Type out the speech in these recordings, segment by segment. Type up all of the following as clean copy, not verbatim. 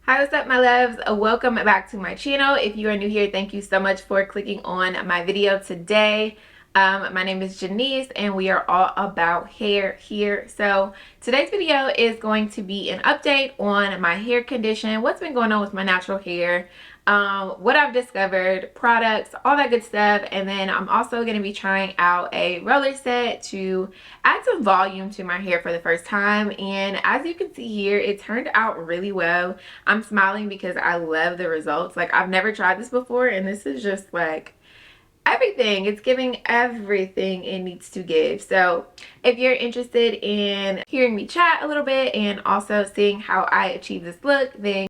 Hi, what's up my loves? Welcome back to my channel. If you are new here, thank you so much for clicking on my video today. My name is Janice and we are all about hair here. So today's video is going to be an update on my hair condition, what's been going on with my natural hair, what I've discovered, products, all that good stuff. And then I'm also going to be trying out a roller set to add some volume to my hair for the first time. And as you can see here, it turned out really well. I'm smiling because I love the results. Like, I've never tried this before and this is just like everything. It's giving everything it needs to give. So if you're interested in hearing me chat a little bit and also seeing how I achieve this look, then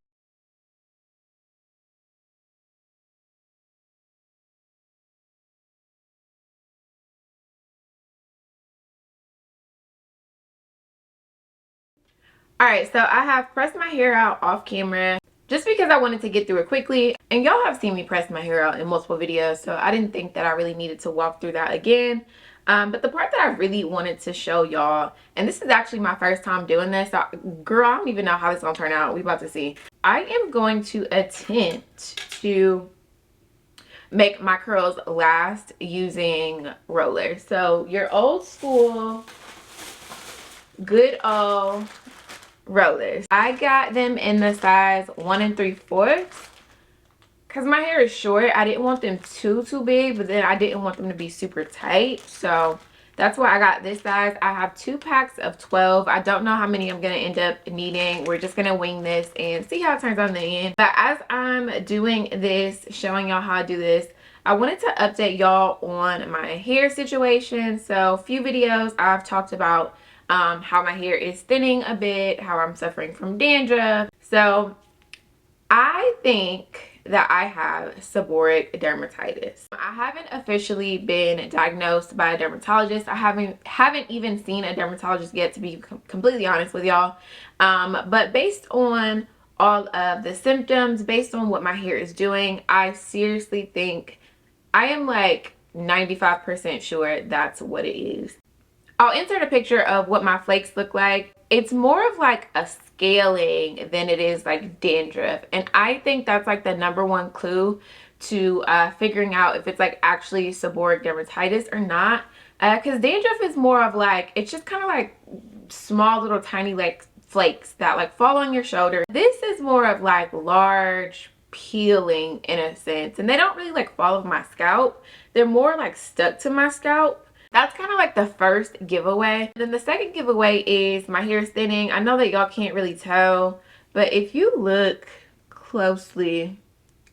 alright, so I have pressed my hair out off camera just because I wanted to get through it quickly. And y'all have seen me press my hair out in multiple videos, so I didn't think that I really needed to walk through that again. But the part that I really wanted to show y'all, and this is actually my first time doing this, so girl, I don't even know how this is gonna turn out. We about to see. I am going to attempt to make my curls last using rollers. So your old school, good old rollers. I got them in the size 1 3/4 because my hair is short. I didn't want them too big, but then I didn't want them to be super tight, so that's why I got this size. I have 2 packs of 12. I don't know how many I'm gonna end up needing. We're just gonna wing this and see how it turns out in the end. But as I'm doing this, showing y'all how I do this, I wanted to update y'all on my hair situation. So a few videos I've talked about how my hair is thinning a bit, how I'm suffering from dandruff. So I think that I have seborrheic dermatitis. I haven't officially been diagnosed by a dermatologist. I haven't even seen a dermatologist yet, to be completely honest with y'all. But based on all of the symptoms, based on what my hair is doing, I seriously think I am like 95% sure that's what it is. I'll insert a picture of what my flakes look like. It's more of like a scaling than it is like dandruff. And I think that's like the #1 clue to figuring out if it's like actually seborrheic dermatitis or not. Because dandruff is more of like, it's just kind of like small little tiny like flakes that like fall on your shoulder. This is more of like large peeling in a sense. And they don't really like fall off my scalp. They're more like stuck to my scalp. That's kind of like the first giveaway. Then the second giveaway is my hair is thinning. I know that y'all can't really tell, but if you look closely,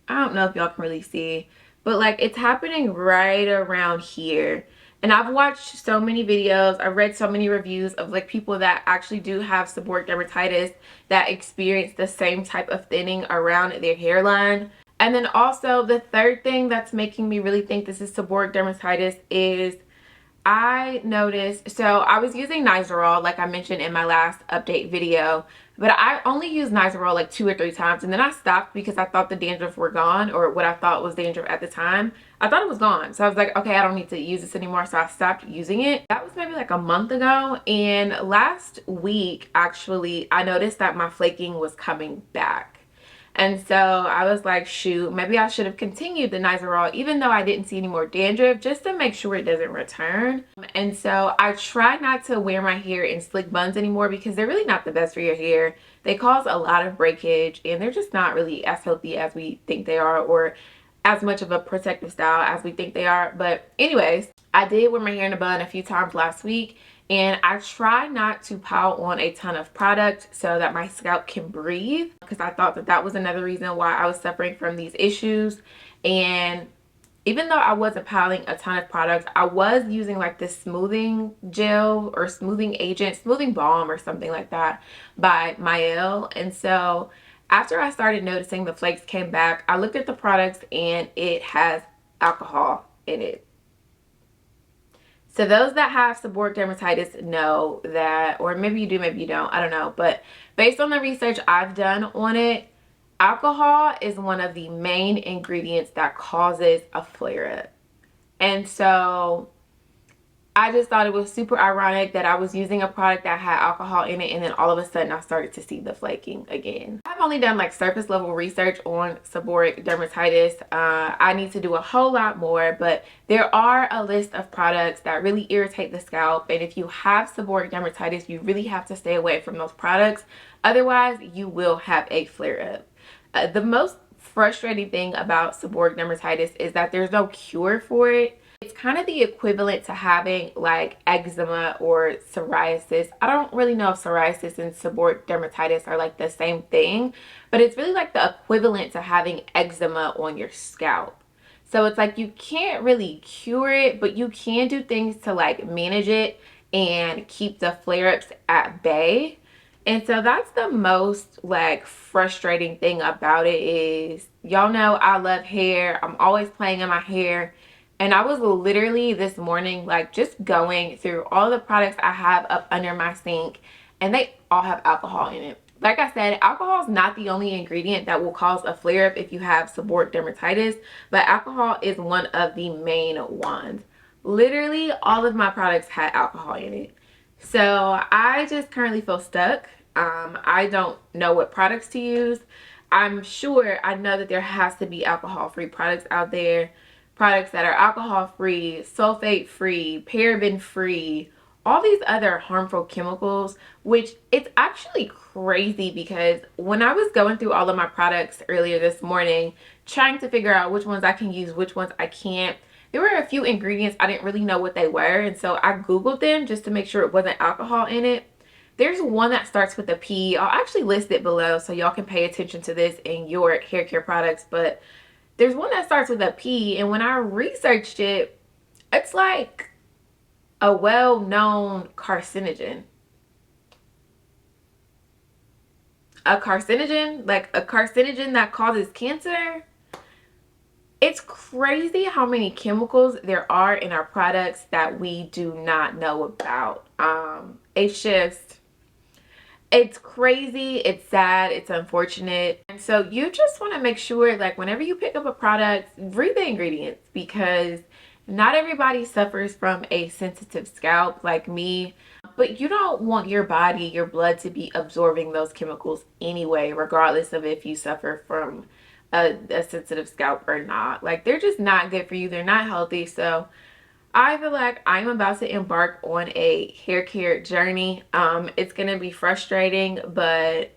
I don't know if y'all can really see, but like it's happening right around here. And I've watched so many videos, I've read so many reviews of like people that actually do have seborrheic dermatitis that experience the same type of thinning around their hairline. And then also the third thing that's making me really think this is seborrheic dermatitis is I noticed, so I was using Nizoral like I mentioned in my last update video, but I only used Nizoral like 2 or 3 times and then I stopped because I thought the dandruff were gone, or what I thought was dandruff at the time. I thought it was gone, so I was like, okay, I don't need to use this anymore, so I stopped using it. That was maybe like a month ago, and last week actually I noticed that my flaking was coming back. And so I was like, shoot, maybe I should have continued the Nizoral even though I didn't see any more dandruff, just to make sure it doesn't return. And so I try not to wear my hair in slick buns anymore because they're really not the best for your hair. They cause a lot of breakage and they're just not really as healthy as we think they are, or as much of a protective style as we think they are. But anyways, I did wear my hair in a bun a few times last week, and I try not to pile on a ton of product so that my scalp can breathe, because I thought that that was another reason why I was suffering from these issues. And even though I wasn't piling a ton of products, I was using like this smoothing gel or smoothing agent, smoothing balm or something like that by Mael. And so after I started noticing the flakes came back, I looked at the products and it has alcohol in it. So those that have seborrheic dermatitis know that, or maybe you do, maybe you don't, I don't know. But based on the research I've done on it, alcohol is one of the main ingredients that causes a flare-up. And so I just thought it was super ironic that I was using a product that had alcohol in it and then all of a sudden I started to see the flaking again. I've only done like surface level research on seborrheic dermatitis. I need to do a whole lot more, but there are a list of products that really irritate the scalp, and if you have seborrheic dermatitis, you really have to stay away from those products. Otherwise, you will have a flare-up. The most frustrating thing about seborrheic dermatitis is that there's no cure for it. It's kind of the equivalent to having like eczema or psoriasis. I don't really know if psoriasis and seborrheic dermatitis are like the same thing, but it's really like the equivalent to having eczema on your scalp. So it's like you can't really cure it, but you can do things to like manage it and keep the flare-ups at bay. And so that's the most like frustrating thing about it is, y'all know I love hair. I'm always playing in my hair. And I was literally this morning like just going through all the products I have up under my sink, and they all have alcohol in it. Like I said, alcohol is not the only ingredient that will cause a flare-up if you have seborrheic dermatitis, but alcohol is one of the main ones. Literally all of my products had alcohol in it. So I just currently feel stuck. I don't know what products to use. I know that there has to be alcohol-free products out there. Products that are alcohol-free, sulfate-free, paraben-free, all these other harmful chemicals, which it's actually crazy because when I was going through all of my products earlier this morning, trying to figure out which ones I can use, which ones I can't, there were a few ingredients I didn't really know what they were, and so I Googled them just to make sure it wasn't alcohol in it. There's one that starts with a P. I'll actually list it below so y'all can pay attention to this in your hair care products, but there's one that starts with a P, and when I researched it, it's like a well-known carcinogen. A carcinogen? Like a carcinogen that causes cancer? It's crazy how many chemicals there are in our products that we do not know about. It's crazy, it's sad, it's unfortunate. And so you just want to make sure, like, whenever you pick up a product, read the ingredients, because not everybody suffers from a sensitive scalp like me, but you don't want your body, your blood, to be absorbing those chemicals anyway, regardless of if you suffer from a sensitive scalp or not. Like, they're just not good for you, they're not healthy. So I feel like I'm about to embark on a hair care journey. It's going to be frustrating, but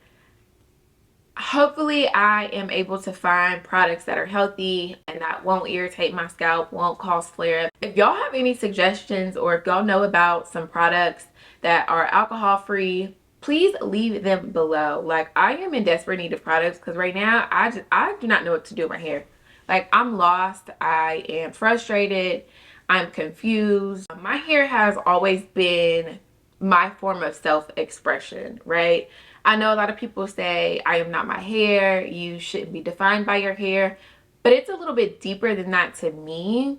hopefully I am able to find products that are healthy and that won't irritate my scalp, won't cause flare-up. If y'all have any suggestions, or if y'all know about some products that are alcohol-free, please leave them below. Like, I am in desperate need of products because right now I do not know what to do with my hair. Like, I'm lost. I am frustrated. I'm confused. My hair has always been my form of self-expression, right? I know a lot of people say, I am not my hair, you shouldn't be defined by your hair, but it's a little bit deeper than that to me.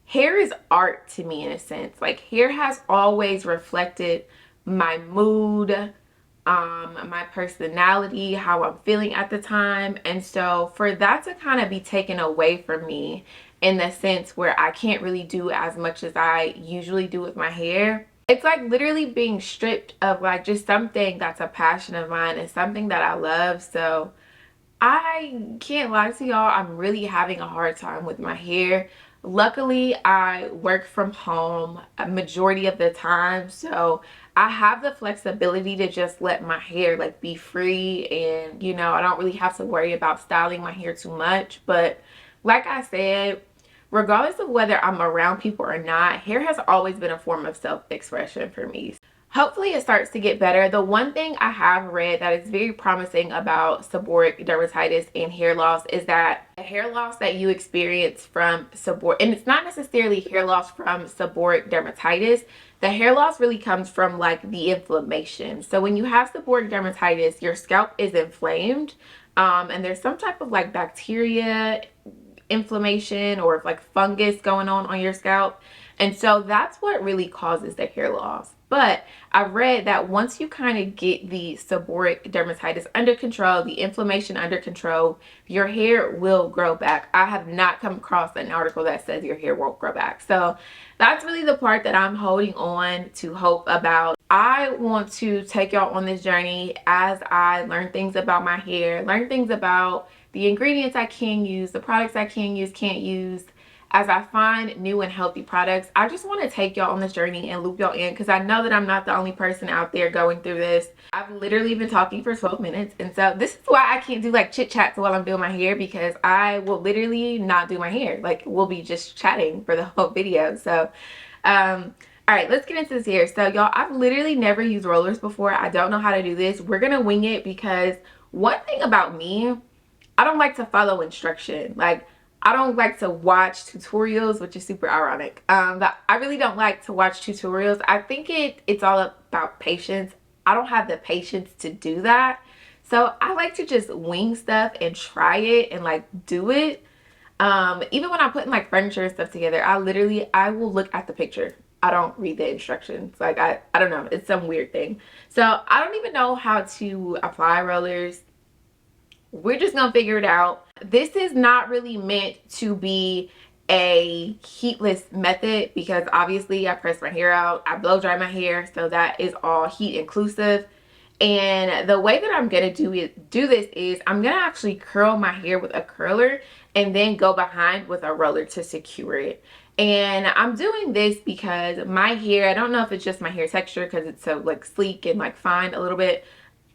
Hair is art to me in a sense. Like, hair has always reflected my mood, my personality, how I'm feeling at the time. And so for that to kind of be taken away from me in the sense where I can't really do as much as I usually do with my hair, it's like literally being stripped of like just something that's a passion of mine and something that I love. So I can't lie to y'all, I'm really having a hard time with my hair. Luckily, I work from home a majority of the time, so I have the flexibility to just let my hair like be free, and you know, I don't really have to worry about styling my hair too much. But like I said, regardless of whether I'm around people or not, hair has always been a form of self-expression for me. Hopefully it starts to get better. The one thing I have read that is very promising about seborrheic dermatitis and hair loss is that the hair loss that you experience from seborrheic, and it's not necessarily hair loss from seborrheic dermatitis, the hair loss really comes from like the inflammation. So when you have seborrheic dermatitis, your scalp is inflamed, and there's some type of like bacteria inflammation or like fungus going on your scalp. And so that's what really causes the hair loss. But I read that once you kind of get the seborrheic dermatitis under control, the inflammation under control, your hair will grow back. I have not come across an article that says your hair won't grow back. So that's really the part that I'm holding on to hope about. I want to take y'all on this journey as I learn things about my hair, learn things about the ingredients I can use, the products I can use, can't use. As I find new and healthy products, I just want to take y'all on this journey and loop y'all in, because I know that I'm not the only person out there going through this. I've literally been talking for 12 minutes, and so this is why I can't do like chit chats while I'm doing my hair, because I will literally not do my hair. Like, we'll be just chatting for the whole video. So all right, let's get into this here. So y'all, I've literally never used rollers before. I don't know how to do this. We're gonna wing it, because one thing about me, I don't like to follow instruction. Like, I don't like to watch tutorials, which is super ironic. But I really don't like to watch tutorials. I think it's all about patience. I don't have the patience to do that. So I like to just wing stuff and try it and like do it. Even when I'm putting like furniture and stuff together, I will look at the picture. I don't read the instructions. Like, I don't know, it's some weird thing. So I don't even know how to apply rollers. We're just gonna figure it out. This is not really meant to be a heatless method, because obviously I press my hair out, I blow dry my hair, so that is all heat inclusive. And the way that I'm gonna do this is I'm gonna actually curl my hair with a curler and then go behind with a roller to secure it. And I'm doing this because my hair, I don't know if it's just my hair texture because it's so like sleek and like fine a little bit.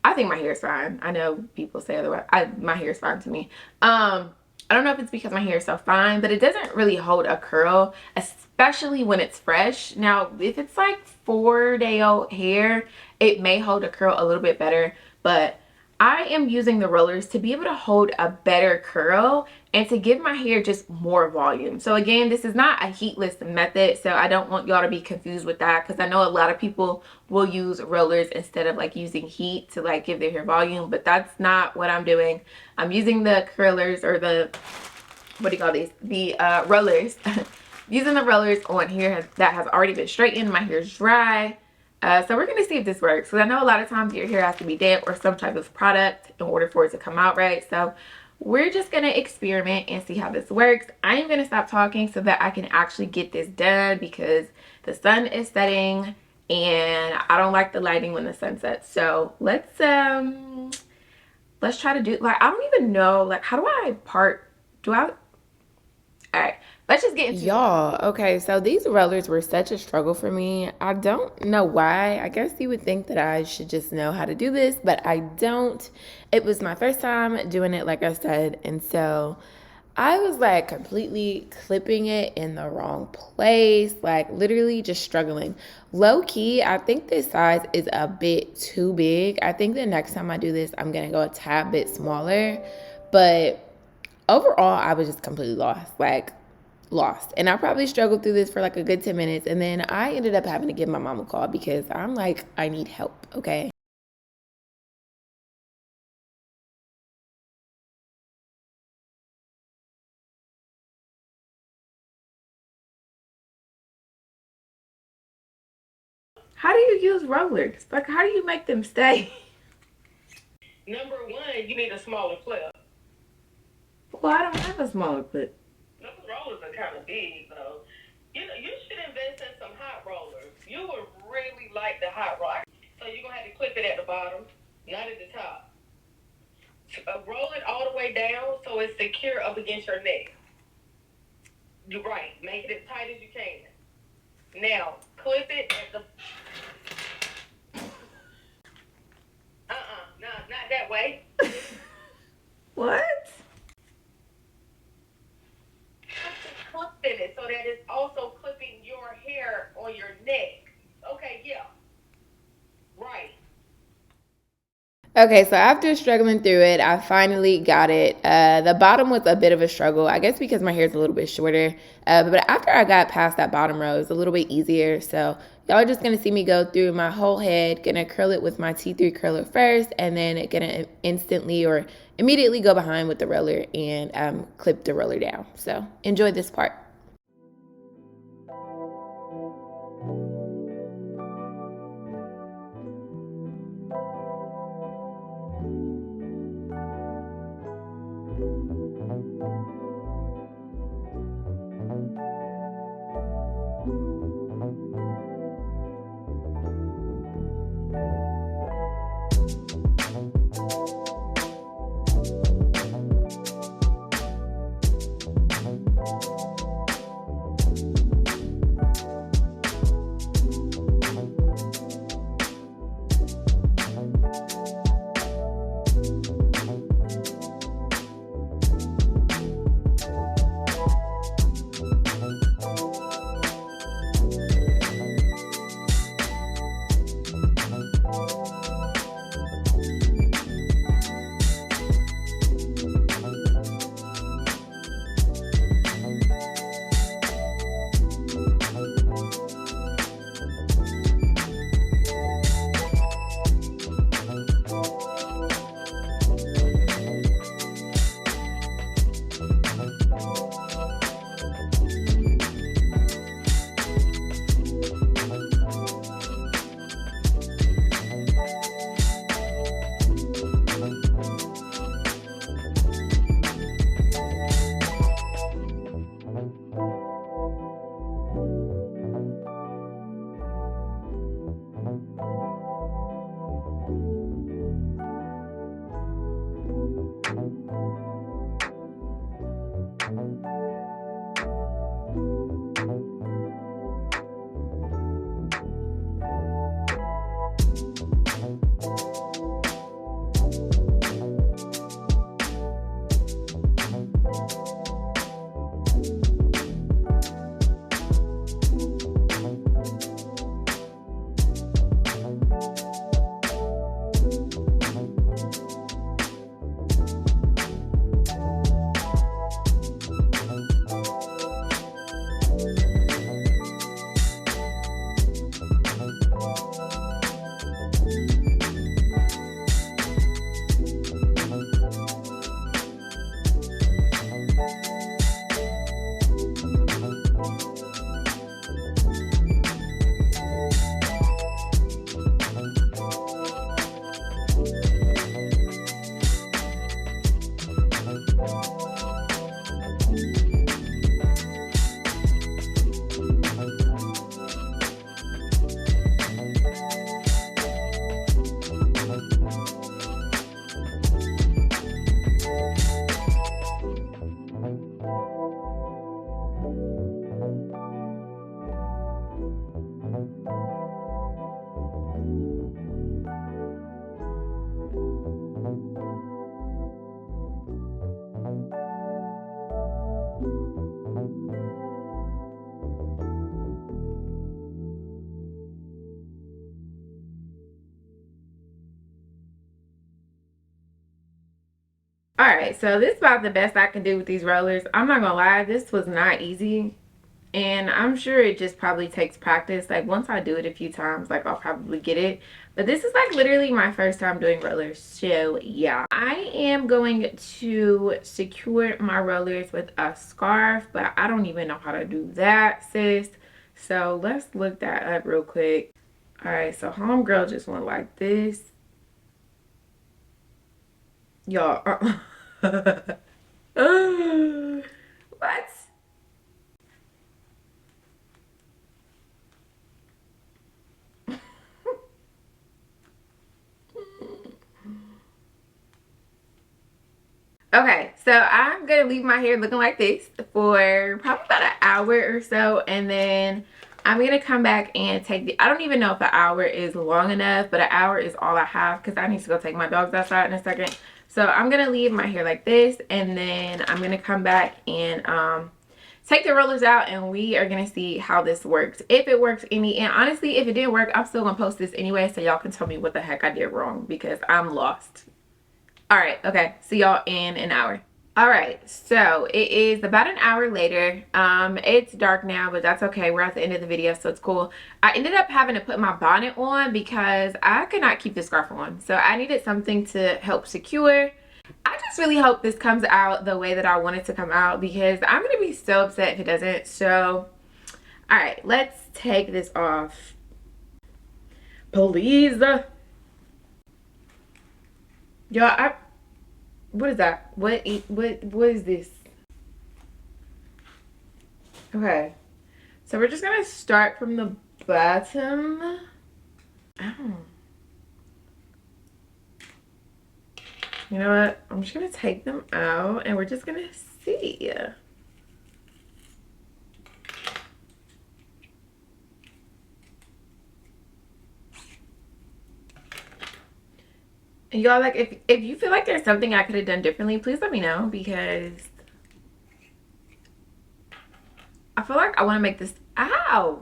I think my hair is fine. I know people say otherwise. My hair is fine to me. I don't know if it's because my hair is so fine, but it doesn't really hold a curl, especially when it's fresh. Now, if it's like 4-day-old hair, it may hold a curl a little bit better, but I am using the rollers to be able to hold a better curl and to give my hair just more volume. So again, this is not a heatless method, so I don't want y'all to be confused with that, because I know a lot of people will use rollers instead of like using heat to like give their hair volume, but that's not what I'm doing. I'm using the curlers, or the, what do you call these? The rollers. Using the rollers on hair that has already been straightened. My hair is dry. So we're going to see if this works, because I know a lot of times your hair has to be damp or some type of product in order for it to come out right. So we're just going to experiment and see how this works. I am going to stop talking so that I can actually get this done, because the sun is setting and I don't like the lighting when the sun sets. So let's try to do, like, I don't even know, like, how do I part, all right, let's just get into Y'all, okay, so these rollers were such a struggle for me. I don't know why. I guess you would think that I should just know how to do this, but I don't. It was my first time doing it, like I said, and so I was like completely clipping it in the wrong place, like literally just struggling. Low key, I think this size is a bit too big. I think the next time I do this, I'm gonna go a tad bit smaller, but overall, I was just completely lost. And I probably struggled through this for like a good 10 minutes. And then I ended up having to give my mom a call, because I'm like, I need help, okay? how do you use rollers? Like, how do you make them stay? Number one, you need a smaller clip. Well, I don't have a smaller clip. Those rollers are kind of big, though. You should invest in some hot rollers. You would really like the hot roller. So you're going to have to clip it at the bottom, not at the top. Roll it all the way down so it's secure up against your neck. You're right. Make it as tight as you can. Now, clip it at the... No, not that way. What? Clip in it so that it's also clipping your hair on your neck. Okay, yeah. Right. Okay, so after struggling through it, I finally got it. The bottom was a bit of a struggle, I guess because my hair is a little bit shorter. But after I got past that bottom row, it was a little bit easier. So y'all are just going to see me go through my whole head, going to curl it with my T3 curler first, and then going to instantly or immediately go behind with the roller and clip the roller down. So enjoy this part. Alright, so this is about the best I can do with these rollers. I'm not gonna lie, this was not easy. And I'm sure it just probably takes practice. Like once I do it a few times, like I'll probably get it. But this is like literally my first time doing rollers. So yeah. I am going to secure my rollers with a scarf, but I don't even know how to do that, sis. So let's look that up real quick. Alright, so homegirl just went like this. Y'all. What? Okay, so I'm gonna leave my hair looking like this for probably about an hour or so, and then I'm gonna come back and take the, I don't even know if an hour is long enough, but an hour is all I have because I need to go take my dogs outside in a second. So I'm gonna leave my hair like this, and then I'm gonna come back and take the rollers out, and we are gonna see how this works, if it works any. And honestly, if it didn't work, I'm still gonna post this anyway, so y'all can tell me what the heck I did wrong because I'm lost. All right, okay, see y'all in an hour. All right, so it is about an hour later. It's dark now, but that's okay. We're at the end of the video, so it's cool. I ended up having to put my bonnet on because I could not keep the scarf on, so I needed something to help secure. I just really hope this comes out the way that I want it to come out because I'm gonna be so upset if it doesn't. So all right, let's take this off, please. Y'all, what is that? What is this? Okay. So we're just gonna start from the bottom. Oh. You know what? I'm just gonna take them out and we're just gonna see. And y'all, like, if you feel like there's something I could have done differently, please let me know because I feel like I want to make this. Ow!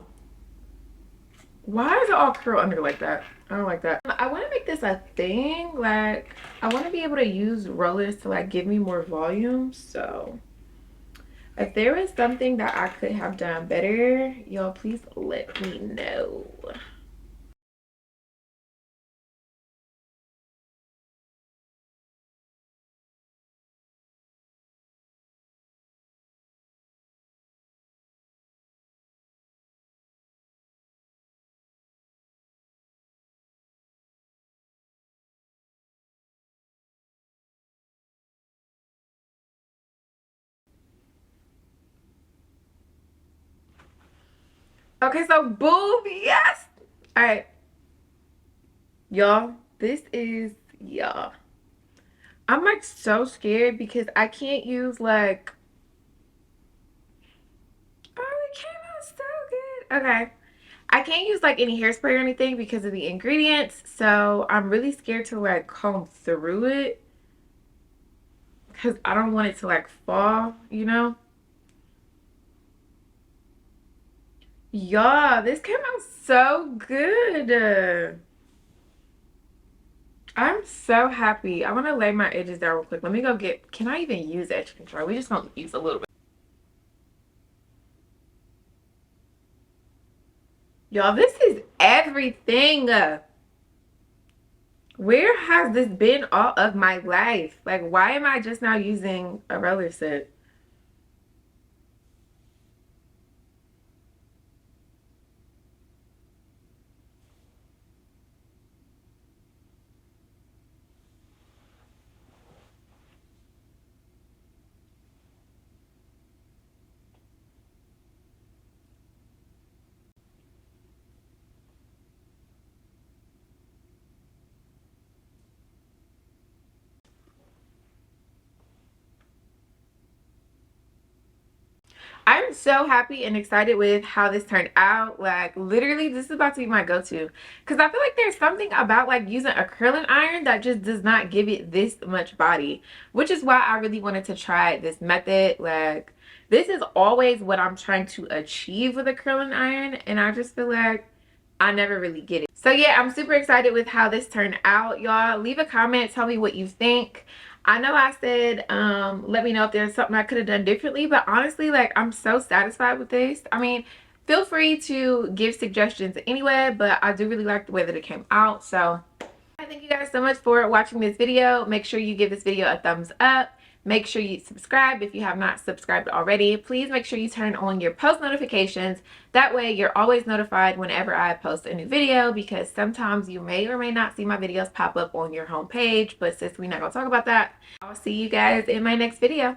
Why is it all curled under like that? I don't like that. I want to make this a thing. Like, I want to be able to use rollers to like give me more volume. So if there is something that I could have done better, y'all please let me know. Okay, so boob, yes. All right, y'all, this is, y'all, I'm like so scared because I can't use like, oh, it came out so good. Okay, I can't use like any hairspray or anything because of the ingredients, so I'm really scared to like comb through it because I don't want it to like fall, you know. Yeah, this came out so good. I'm so happy. I want to lay my edges down real quick. Let me go get, can I even use edge control? We just gonna use a little bit. Y'all, this is everything. Where has this been all of my life? Like, why am I just now using a roller set? I'm so happy and excited with how this turned out. Like, literally, this is about to be my go-to. Because I feel like there's something about, like, using a curling iron that just does not give it this much body. Which is why I really wanted to try this method. Like, this is always what I'm trying to achieve with a curling iron. And I just feel like I never really get it. So, yeah, I'm super excited with how this turned out, y'all. Leave a comment. Tell me what you think. I know I said let me know if there's something I could have done differently, but honestly, like, I'm so satisfied with this. I mean, feel free to give suggestions anyway, but I do really like the way that it came out. So thank you guys so much for watching this video. Make sure you give this video a thumbs up. Make sure you subscribe if you have not subscribed already. Please make sure you turn on your post notifications. That way you're always notified whenever I post a new video, because sometimes you may or may not see my videos pop up on your homepage. But since we're not going to talk about that, I'll see you guys in my next video.